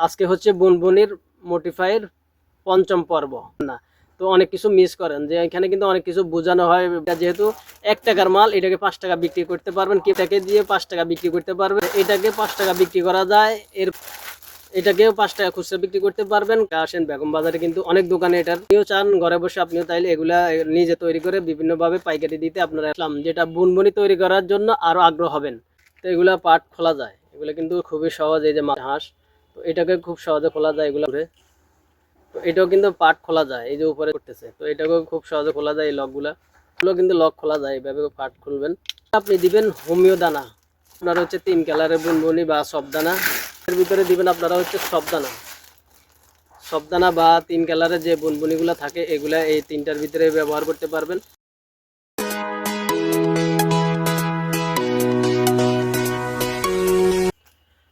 আজকে হচ্ছে বুনবুনির মোটিফাইয়ের পঞ্চম পর্ব না। তো অনেক কিছু মিস করেন যে এখানে কিন্তু অনেক কিছু বোঝানো হয়। যেহেতু 1 টাকার মাল এটাকে 5 টাকা বিক্রি করতে পারবেন, এটাকে দিয়ে 5 টাকা বিক্রি করতে পারবেন, এটাকে 5 টাকা বিক্রি করা যায়, এটাকেও 5 টাকা খুচরা বিক্রি করতে পারবেন। আসেন বেগম বাজারে কিন্তু অনেক দোকানে এটার নিয়েও চান, ঘরে বসে আপনিও তাইলে এগুলা নিজে তৈরি করে বিভিন্নভাবে পাইকারি দিতে আপনারা আসলাম, যেটা বুনবুনি তৈরি করার জন্য আরো আগ্রহ হবেন। তো এগুলা পাট খোলা যায়, এগুলো কিন্তু খুবই সহজ। এই যে হাঁস, তো এটাকে খুব সহজে খোলা যায় এগুলো। তো এটাও কিন্তু পাট খোলা যায়, এই যে উপরে করতেছে, তো এটাকেও খুব সহজে খোলা যায়। এই লকগুলো কিন্তু লক খোলা যায়, এইভাবে পাট খুলবেন। আপনি দিবেন হোমিও দানা, আপনারা হচ্ছে 3 কালারের বুনবুনি বা সব দানা, এর ভিতরে দিবেন আপনারা হচ্ছে সব দানা বা 3 কালারের যে বুনবুনিগুলো থাকে এগুলা এই 3টার ভিতরে ব্যবহার করতে পারবেন।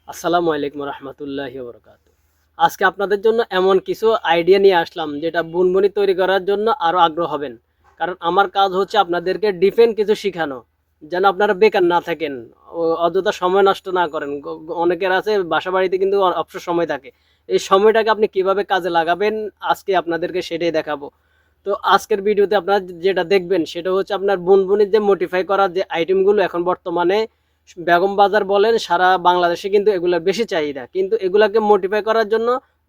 আসসালামু আলাইকুম রহমতুল্লাহি ওয়া বারাকাতুহু। আজকে আপনাদের জন্য এমন কিছু আইডিয়া নিয়ে আসলাম যেটা বুনবুনি তৈরি করার জন্য আরো আগ্রহ হবেন। কারণ আমার কাজ হচ্ছে আপনাদেরকে ডিফারেন্ট কিছু শেখানো, যেন আপনারা বেকার না থাকেন, অযথা সময় নষ্ট না করেন। অনেকের আছে বাসা বাড়িতে কিন্তু অবসর সময় থাকে, এই সময়টাকে আপনি কিভাবে কাজে লাগাবেন আজকে আপনাদেরকে সেটাই দেখাবো। তো আজকের ভিডিওতে আপনারা যেটা দেখবেন সেটা হচ্ছে আপনার বুনবুনির যে মডিফাই করার যে আইটেমগুলো এখন বর্তমানে বেগম বাজার বলেন সারা বাংলাদেশে কিন্তু এগুলোর বেশি চাহিদা, কিন্তু এগুলাকে মডিফাই করার জন্য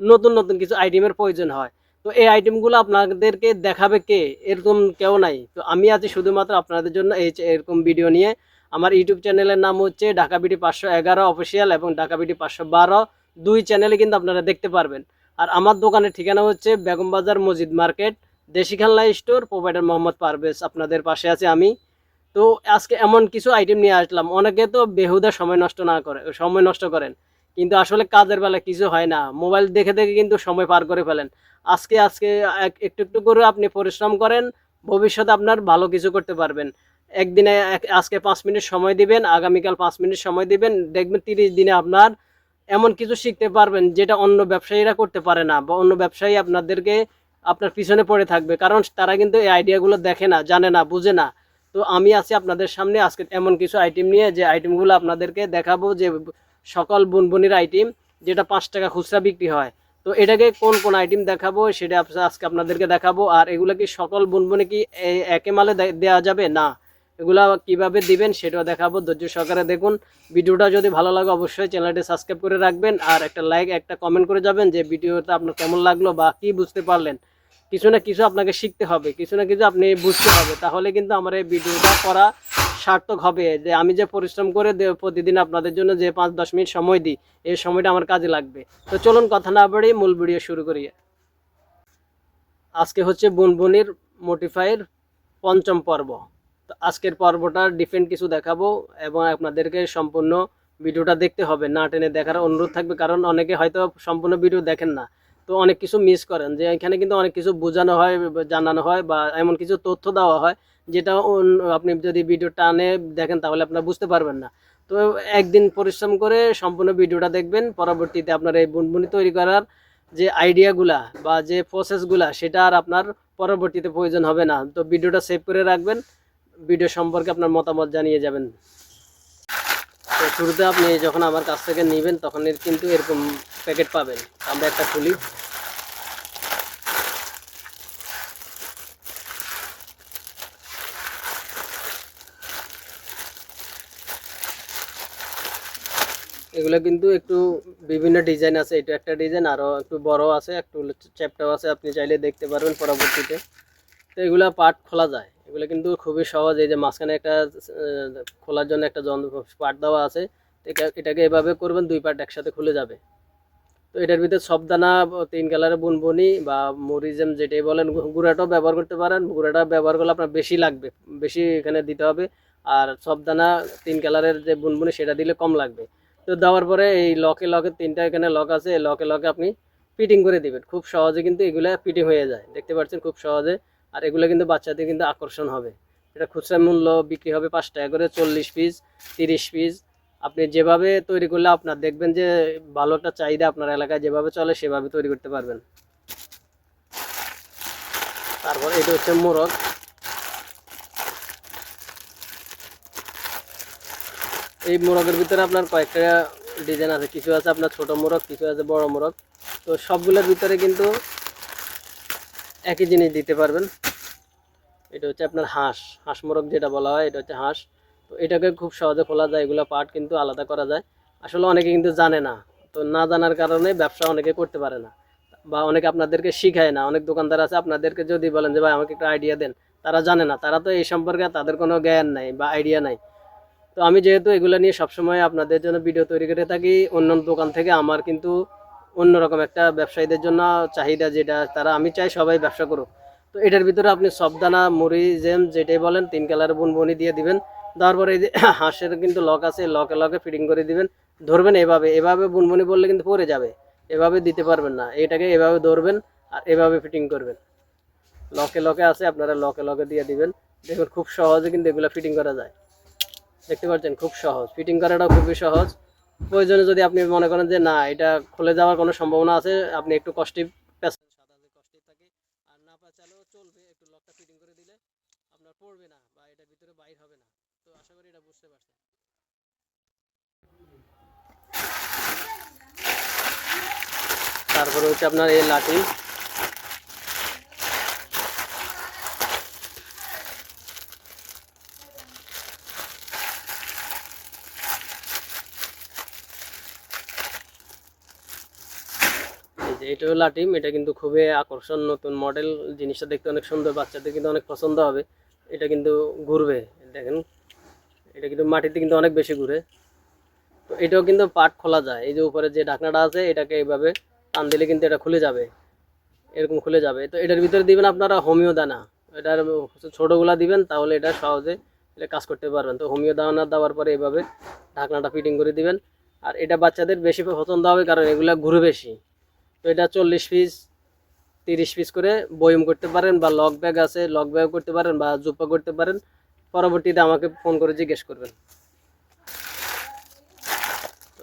নতুন নতুন কিছু আইটেমের প্রয়োজন হয়। তো এই আইটেমগুলো আপনাদেরকে দেখাবে কে? এরকম কেউ নাই। তো আমি আছি শুধুমাত্র আপনাদের জন্য এরকম ভিডিও নিয়ে। আমার ইউটিউব চ্যানেলের নাম হচ্ছে ঢাকা বিডি 511 অফিসিয়াল এবং ঢাকা বিডি 512, দুই চ্যানেলে কিন্তু আপনারা দেখতে পারবেন। আর আমার দোকানের ঠিকানা হচ্ছে বেগম বাজার মসজিদ মার্কেট, দেশি খেলনা স্টোর, প্রোভাইডার মোহাম্মদ পারভেজ, আপনাদের পাশে আছে আমি। তো আজকে এমন কিছু আইটেম নিয়ে আসলাম, অনেকে তো বেহুদা সময় নষ্ট করেন, কিন্তু আসলে কাজের বেলা কিছু হয় না, মোবাইল দেখে দেখে কিন্তু সময় পার করে ফেলেন। আজকে আজকে একটু একটু করে আপনি পরিশ্রম করেন, ভবিষ্যতে আপনার ভালো কিছু করতে পারবেন। একদিনে আজকে 5 মিনিট সময় দিবেন, আগামীকাল 5 মিনিট সময় দিবেন, দেখবেন 30 দিনে আপনার এমন কিছু শিখতে পারবেন যেটা অন্য ব্যবসায়ীরা করতে পারে না, বা অন্য ব্যবসায়ী আপনাদেরকে আপনার পিছনে পড়ে থাকবে, কারণ তারা কিন্তু এই আইডিয়াগুলো দেখে না, জানে না, বুঝে না। তো আমি আছি আপনাদের সামনে আজকে এমন কিছু আইটেম নিয়ে, যে আইটেমগুলো আপনাদেরকে দেখাবো, যে সকল বুনবুনির আইটেম যেটা 5 টাকা খুচরা বিক্রি হয়। তো এটাকে কোন কোন আইটেম দেখাবো সেটা আজকে আপনাদেরকে দেখাবো। আর এগুলো কি সকল বুনবুনি কি একে মালে দেওয়া যাবে? না, এগুলা কিভাবে দিবেন সেটাও দেখাবো। ধৈর্য সহকারে দেখুন। ভিডিওটা যদি ভালো লাগে অবশ্যই চ্যানেলটি সাবস্ক্রাইব করে রাখবেন, আর একটা লাইক, একটা কমেন্ট করে যাবেন যে ভিডিওটা আপনার কেমন লাগলো বা কি বুঝতে পারলেন। কিছু না কিছু আপনাকে শিখতে হবে, কিছু না কিছু আপনি বুঝতে হবে, তাহলে কিন্তু আমার এই ভিডিওটা করা সার্থক হবে। যে আমি যে পরিশ্রম করে প্রতিদিন আপনাদের জন্য যে 5-10 মিনিট সময় দিই, এই সময়টা আমার কাজে লাগবে। তো চলুন কথা না বাড়িয়ে মূল ভিডিও শুরু করি। আজকে হচ্ছে বুনবুনির মোটিফাইয়ের পঞ্চম পর্ব। তো আজকের পর্বটা ডিফারেন্ট কিছু দেখাবো, এবং আপনাদেরকে সম্পূর্ণ ভিডিওটা দেখতে হবে, না টেনে দেখার অনুরোধ থাকবে, কারণ অনেকে হয়তো সম্পূর্ণ ভিডিও দেখেন না। তো অনেক কিছু মিস করেন, যে এখানে কিন্তু অনেক কিছু বোঝানো হয়, জানানো হয়, বা এমন কিছু তথ্য দেওয়া হয় যেটা আপনি যদি ভিডিও টানে দেখেন তাহলে আপনারা বুঝতে পারবেন না। তো একদিন পরিশ্রম করে সম্পূর্ণ ভিডিওটা দেখবেন, পরবর্তীতে আপনার এই বুনবুনি তৈরি করার যে আইডিয়াগুলা বা যে প্রসেসগুলা সেটা আর আপনার পরবর্তীতে প্রয়োজন হবে না। তো ভিডিওটা সেভ করে রাখবেন, ভিডিও সম্পর্কে আপনার মতামত জানিয়ে যাবেন। তো শুরুতে আপনি যখন আমার কাছ থেকে নেবেন তখন কিন্তু এরকম প্যাকেট পাবেন। আমরা একটা খুলি, এগুলো কিন্তু একটু বিভিন্ন ডিজাইন আছে, এটা একটা ডিজাইন, আরও একটু বড় আছে, একটু চ্যাপটাও আছে, আপনি চাইলে দেখতে পারবেন পরবর্তীতে। তো এগুলা পার্ট খোলা যায়, এগুলো কিন্তু খুবই সহজ। এই যে মাঝখানে একটা খোলার জন্য একটা পার্ট দেওয়া আছে, এটাকে এভাবে করবেন, 2 পার্ট একসাথে খুলে যাবে। তো এটার ভিতরে সবদানা 3 কালারের বুনবুনি বা মরিজম যেটাই বলেন, গুঁড়াটাও ব্যবহার করতে পারেন। গুঁড়াটা ব্যবহার করলে আপনার বেশি লাগবে, বেশি এখানে দিতে হবে। আর সবদানা 3 কালারের যে বুনবুনি সেটা দিলে কম লাগবে। তো দেওয়ার পরে এই লকে 3টা এখানে লক আছে, এই লকে আপনি ফিটিং করে দিবেন। খুব সহজে কিন্তু এগুলো ফিটিং হয়ে যায়, দেখতে পাচ্ছেন খুব সহজে। আর এগুলো কিন্তু বাচ্চাদের কিন্তু আকর্ষণ হবে। এটা খুচরা মূল্য বিক্রি হবে 5 টাকা করে, 40 পিস, 30 পিস। আপনি যেভাবে তৈরি করলে আপনার দেখবেন যে ভালো একটা চাহিদা আপনার এলাকায় যেভাবে চলে সেভাবে তৈরি করতে পারবেন। তারপর এটা হচ্ছে মোরগ। এই মোরগের ভিতরে আপনার কয়েকটা ডিজাইন আছে, কিছু আছে আপনার ছোট মোরগ, কিছু আছে বড় মোরগ। তো সবগুলোর ভিতরে কিন্তু একই জিনিস দিতে পারবেন। এটা হচ্ছে আপনার হাঁস মোরগ যেটা বলা হয়, এটা হচ্ছে হাঁস। তো এটাকে খুব সহজে খোলা যায়, এগুলো পার্ট কিন্তু আলাদা করা যায়। আসলে অনেকে কিন্তু জানে না, তো না জানার কারণে ব্যবসা অনেকে করতে পারে না, বা অনেকে আপনাদেরকে শিখায় না। অনেক দোকানদার আছে, আপনাদেরকে যদি বলেন যে ভাই আমাকে একটা আইডিয়া দেন, তারা জানে না, তারা তো এই সম্পর্কে তাদের কোনো জ্ঞান নাই বা আইডিয়া নাই। তো আমি যেহেতু এগুলো নিয়ে সবসময় আপনাদের জন্য ভিডিও তৈরি করে থাকি, অন্য দোকান থেকে আমার কিন্তু অন্যরকম একটা ব্যবসায়ীদের জন্য চাহিদা, যেটা তারা আমি চাই সবাই ব্যবসা করুক। তো এটার ভিতরে আপনি সবদানা মুড়ি জেম যেটাই বলেন 3 কালার বুনবুনি দিয়ে দিবেন। দেওয়ার পরে এই যে হাঁসের কিন্তু লক আছে, লকে লকে ফিটিং করে দিবেন। ধরবেন এভাবে, এভাবে বুনবুনি বললে কিন্তু পড়ে যাবে, এভাবে দিতে পারবেন না। এটাকে এভাবে ধরবেন আর এভাবে ফিটিং করবেন। লকে লকে আছে, আপনারা লকে লকে দিয়ে দিবেন। দেখুন খুব সহজে কিন্তু এগুলো ফিটিং করা যায়। দেখতে পাচ্ছেন খুব সহজ, ফিটিং করাটাও খুবই সহজ। প্রয়োজনে যদি আপনি মনে করেন যে না এটা খুলে যাওয়ার কোনো সম্ভাবনা আছে, আপনি একটু কষ্টে সাদা যে কষ্টে থাকে আর না চালেও চলবে, একটু লকটা ফিটিং করে দিলে আপনার পড়বে না বা এটার ভিতরে বাইর হবে না। তো আশা করি এটা বুঝতে পারছেন। তারপরে হচ্ছে আপনার এই লাঠি, এটাও লাটিম। এটা কিন্তু খুবই আকর্ষণ, নতুন মডেল, জিনিসটা দেখতে অনেক সুন্দর, বাচ্চাদের কিন্তু অনেক পছন্দ হবে। এটা কিন্তু ঘুরবে, দেখেন এটা কিন্তু মাটিতে কিন্তু অনেক বেশি ঘুরে। তো এটাও কিন্তু পার্ট খোলা যায়, এই যে উপরে যে ঢাকনাটা আছে এটাকে এইভাবে টান দিলে কিন্তু এটা খুলে যাবে, এরকম খুলে যাবে। তো এটার ভিতরে দিবেন আপনারা হোমিও দানা, এটার ছোটোগুলা দিবেন, তাহলে এটা সহজে এটা কাজ করতে পারবেন। তো হোমিও দানা দেওয়ার পরে এইভাবে ঢাকনাটা ফিটিং করে দিবেন। আর এটা বাচ্চাদের বেশি পছন্দ হবে, কারণ এগুলা ঘুরে বেশি। তো এটা 40 পিস 30 পিস করে বয়ম করতে পারেন, বা লক ব্যাগ আছে লক ব্যাগ করতে পারেন, বা জুপা করতে পারেন। পরবর্তীতে আমাকে ফোন করে জিজ্ঞেস করবেন।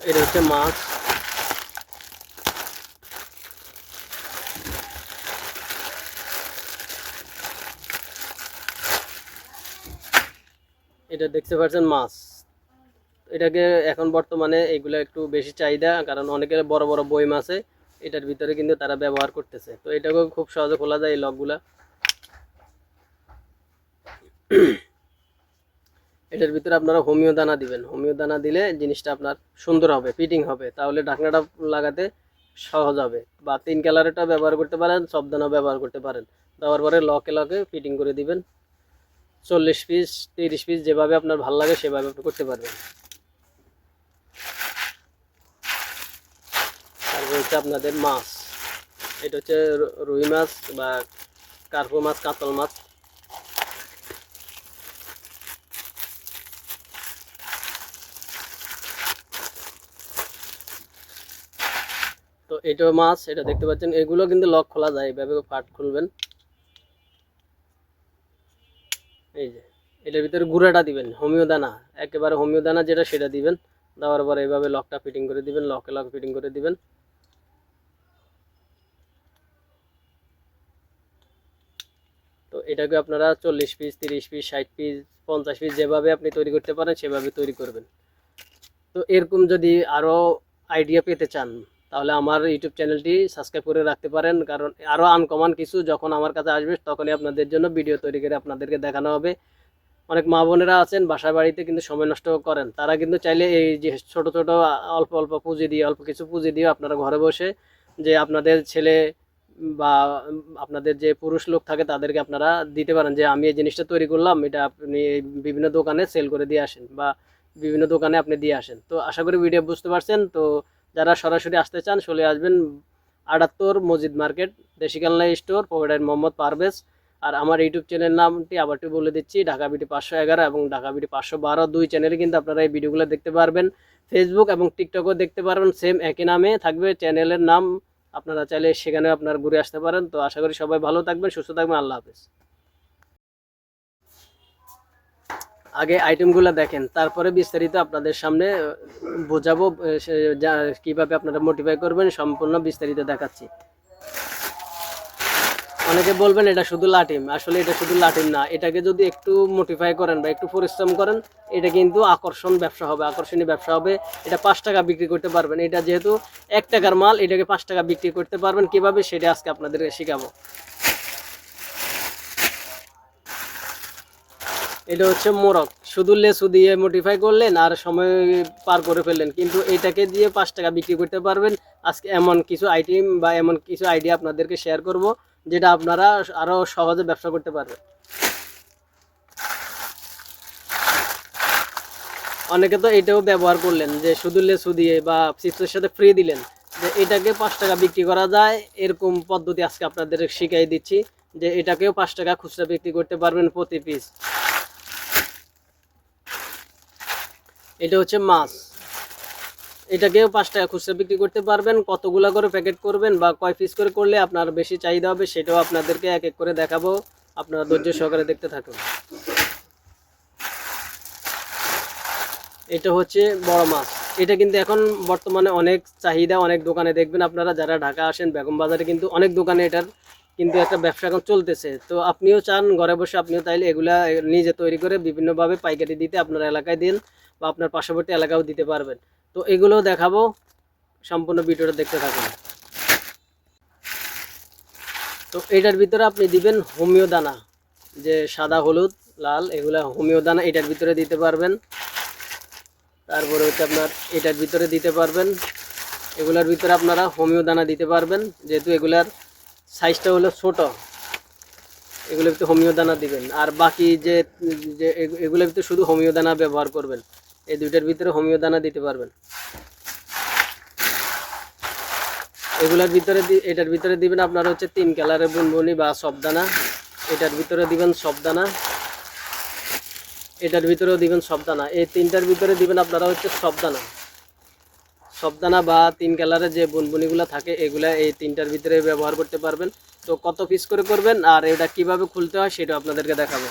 এটা হচ্ছে মাছ, এটা দেখতে পাচ্ছেন মাছ। এটাকে এখন বর্তমানে এগুলো একটু বেশি চাহিদা, কারণ অনেকের বড় বড় বয়ম আছে, এটার ভিতরে কিন্তু তারা ব্যবহার করতেছে। তো এটাকেও খুব সহজে খোলা যায় এই লকগুলা। এটার ভিতরে আপনারা হোমিও দানা দিবেন, হোমিও দানা দিলে জিনিসটা আপনার সুন্দর হবে, ফিটিং হবে, তাহলে ঢাকনাটা লাগাতে সহজ হবে। বা 3 কালারেরটা ব্যবহার করতে পারেন, সব দানা ব্যবহার করতে পারেন। দেওয়ার পরে লকে লকে ফিটিং করে দিবেন। 40 পিস 30 পিস যেভাবে আপনার ভালো লাগে সেভাবে আপনি করতে পারবেন। তারপর হচ্ছে আপনাদের মাছ, এটা হচ্ছে রুই মাছ বা কার্পো মাছ, কাতল মাছ। তো এটাও মাছ, এটা দেখতে পাচ্ছেন, এগুলো কিন্তু লক খোলা যায়, এইভাবে পার্ট খুলবেন। এই যে এটার ভিতরে গুঁড়াটা দিবেন, হোমিও দানা, একেবারে হোমিও দানা যেটা সেটা দিবেন। দেওয়ার পরে এইভাবে লকটা ফিটিং করে দিবেন, লকে লক ফিটিং করে দিবেন। তো এটাকে আপনারা 40 পিস 30 পিস 60 পিস 50 পিস যেভাবে আপনি তৈরি করতে পারেন সেভাবে তৈরি করবেন। তো এরকম যদি আরও আইডিয়া পেতে চান, তাহলে আমার ইউটিউব চ্যানেলটি সাবস্ক্রাইব করে রাখতে পারেন, কারণ আরও আনকমন কিছু যখন আমার কাছে আসবে তখনই আপনাদের জন্য ভিডিও তৈরি করে আপনাদেরকে দেখানো হবে। অনেক মা বোনেরা আছেন বাসার বাড়িতে কিন্তু সময় নষ্ট করেন, তারা কিন্তু চাইলে এই যে ছোট ছোট অল্প অল্প পুঁজি দিয়ে, অল্প কিছু পুঁজি দিয়ে আপনারা ঘরে বসে যে আপনাদের ছেলে বা আপনাদের যে পুরুষ লোক থাকে তাদেরকে আপনারা দিতে পারেন, যে আমি এই জিনিসটা তৈরি করলাম, এটা আপনি বিভিন্ন দোকানে সেল করে দিয়ে আসেন বা বিভিন্ন দোকানে আপনি দিয়ে আসেন। তো আশা করি ভিডিও বুঝতে পারছেন। তো যারা সরাসরি আসতে চান চলে আসবেন 78 মসজিদ মার্কেট, দেশি কালনা স্টোর, প্রোভাইডার মোহাম্মদ পারভেজ। আর আমার ইউটিউব চ্যানেল নামটি আবার একটু বলে দিচ্ছি, ঢাকা বিডি 511 এবং ঢাকা বিডি 512, দুই চ্যানেলে কিন্তু আপনারা এই ভিডিওগুলো দেখতে পারবেন। ফেসবুক এবং টিকটকও দেখতে পারবেন, সেম একই নামে থাকবে চ্যানেলের নাম। আপনারা চাইলে সেখানে আপনার ঘুরে আসতে পারেন। তো আশা করি সবাই ভালো থাকবেন, সুস্থ থাকবেন, আল্লাহ হাফেজ। আগে আইটেমগুলো দেখেন, তারপরে বিস্তারিত আপনাদের সামনে বোঝাবো, কিভাবে আপনারা মোটিফাই করবেন, সম্পূর্ণ বিস্তারিত দেখাচ্ছি। অনেকে বলবেন এটা শুধু লাটিম, আসলে এটা শুধু লাটিম না, এটাকে যদি একটু মোটিফাই করেন বা একটু পরিশ্রম করেন, এটা কিন্তু আকর্ষণীয় ব্যবসা হবে। এটা 5 টাকা বিক্রি করতে পারবেন। এটা যেহেতু 1 টাকার মাল, এটাকে 5 টাকা বিক্রি করতে পারবেন কিভাবে, সেটা আজকে আপনাদেরকে শেখাবো। এটা হচ্ছে মোড়ক, শুধু লেসু দিয়ে মডিফাই করলেন আর সময় পার করে ফেললেন, কিন্তু এটাকে দিয়ে 5 টাকা বিক্রি করতে পারবেন। আজকে এমন কিছু আইটেম বা এমন কিছু আইডিয়া আপনাদেরকে শেয়ার করব, যেটা আপনারা আরো সহজে ব্যবসা করতে পারবেন। অনেকে তো এটাও ব্যবহার করলেন যে শুধু লেসু দিয়ে বা চিপসের সাথে ফ্রি দিলেন, যে এটাকে 5 টাকা বিক্রি করা যায়, এরকম পদ্ধতি আজকে আপনাদের শিখিয়ে দিচ্ছি, যে এটাকেও 5 টাকা খুচরা বিক্রি করতে পারবেন প্রতি পিস। এটা হচ্ছে মাছ, এটাকেও 5 টাকা খুচরা বিক্রি করতে পারবেন। কতগুলা করে প্যাকেট করবেন বা কয় পিস করে করলে আপনার বেশি চাহিদা হবে, সেটাও আপনাদেরকে এক এক করে দেখাবো। আপনারা ধৈর্য সহকারে দেখতে থাকুন। এটা হচ্ছে বড় মাছ, এটা কিন্তু এখন বর্তমানে অনেক চাহিদা, অনেক দোকানে দেখবেন আপনারা যারা ঢাকা আসেন, বেগম বাজারে কিন্তু অনেক দোকানে এটার কিন্তু একটা ব্যবসা এখন চলতেছে। তো আপনিও চান ঘরে বসে আপনিও তাইলে এগুলা নিজে তৈরি করে বিভিন্নভাবে পাইকারি দিতে, আপনার এলাকায় দিন বা আপনার পার্শ্ববর্তী এলাকাও দিতে পারবেন। তো এগুলোও দেখাবো, সম্পূর্ণ ভিডিওটা দেখতে থাকুন। তো এটার ভিতরে আপনি দিবেন হোমিও দানা, যে সাদা, হলুদ, লাল, এগুলা হোমিও দানা এটার ভিতরে দিতে পারবেন। তারপরে হচ্ছে আপনার এটার ভিতরে দিতে পারবেন, এগুলার ভিতরে আপনারা হোমিও দানা দিতে পারবেন, যেহেতু এগুলার সাইজটা হলো ছোট, এগুলোর ভিতরে হোমিও দানা দিবেন। আর বাকি যে যে এগুলোর ভিতরে শুধু হোমিও দানা ব্যবহার করবেন, এই দুইটার ভিতরে হোমিও দানা দিতে পারবেন। এগুলার ভিতরে এটার ভিতরে দিবেন আপনারা হচ্ছে 3 কালারের বুনবুনি বা সবদানা, এটার ভিতরে দিবেন সবদানা, এটার ভিতরেও দিবেন সবদানা, এই তিনটার ভিতরে দিবেন আপনারা হচ্ছে সবদানা বা 3 কালারের যে বুনবুনিগুলো থাকে, এগুলা এই তিনটার ভিতরে ব্যবহার করতে পারবেন। তো কত পিস করে করবেন আর এটা কিভাবে খুলতে হয় সেটা আপনাদেরকে দেখাবো।